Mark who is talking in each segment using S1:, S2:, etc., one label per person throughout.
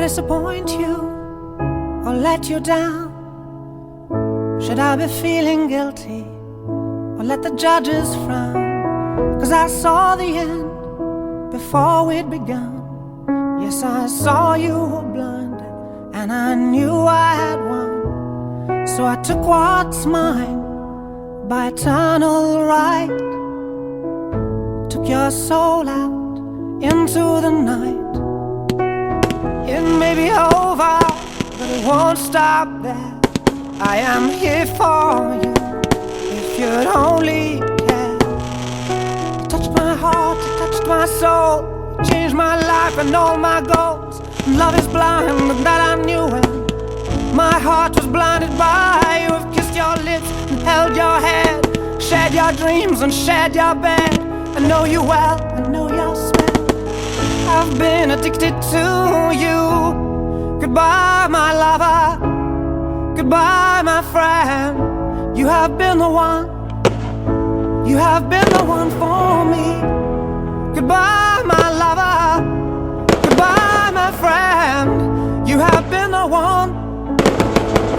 S1: disappoint you or let you down? Should I be feeling guilty or let the judges frown? 'Cause I saw the end before we'd begun. Yes, I saw you were blinded and I knew I had won. So I took what's mine by eternal right, took your soul out into the night. It may be over, but it won't stop there. I am here for you, if you'd only care. You touched my heart, you touched my soul, changed my life and all my goals. Love is blind, but that I knew it. My heart was blinded by you. Have kissed your lips and held your head, shared your dreams and shared your bed. I know you well, I know your smell. I've been addicted to you. Goodbye, my lover. Goodbye, my friend. You have been the one. You have been the one for me. Goodbye, my lover. Goodbye, my friend. You have been the one.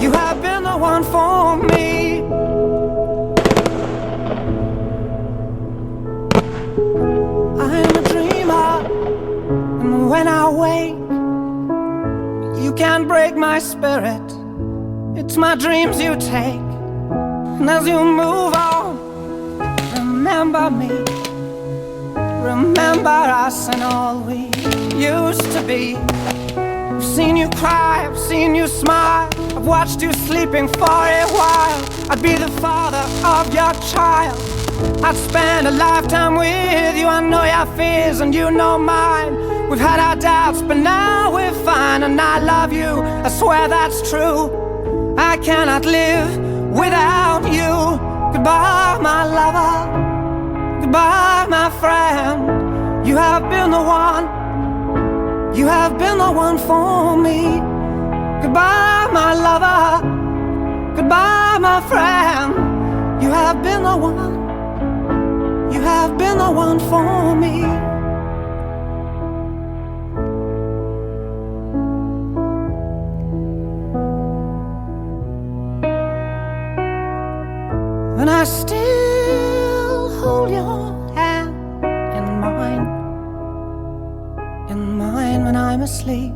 S1: You have been the one for me. I'm a dreamer, and when I wake, you can't break my spirit. It's my dreams you take, and as you move on, remember me. Remember us and all we used to be. I've seen you cry, I've seen you smile, I've watched you sleeping for a while. I'd be the father of your child, I'd spend a lifetime with you. I know your fears and you know mine. We've had our doubts, but now we're fine. And I love you, I swear that's true. I cannot live without you. Goodbye, my lover. Goodbye, my friend. You have been the one. You have been the one for me. Goodbye, my lover. Goodbye, my friend. You have been the one. You have been the one for me. And I still hold your hand in mine when I'm asleep.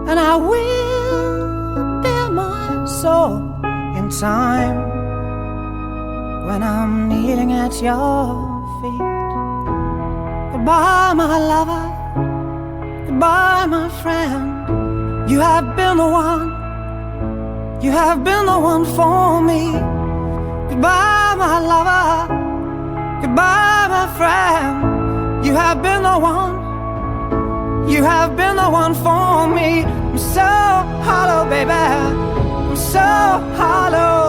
S1: And I will bare my soul in time when I'm kneeling at your feet. Goodbye, my lover. Goodbye, my friend. You have been the one. You have been the one for me. Goodbye, my lover. Goodbye, my friend. You have been the one. You have been the one for me. I'm so hollow, baby. I'm so hollow.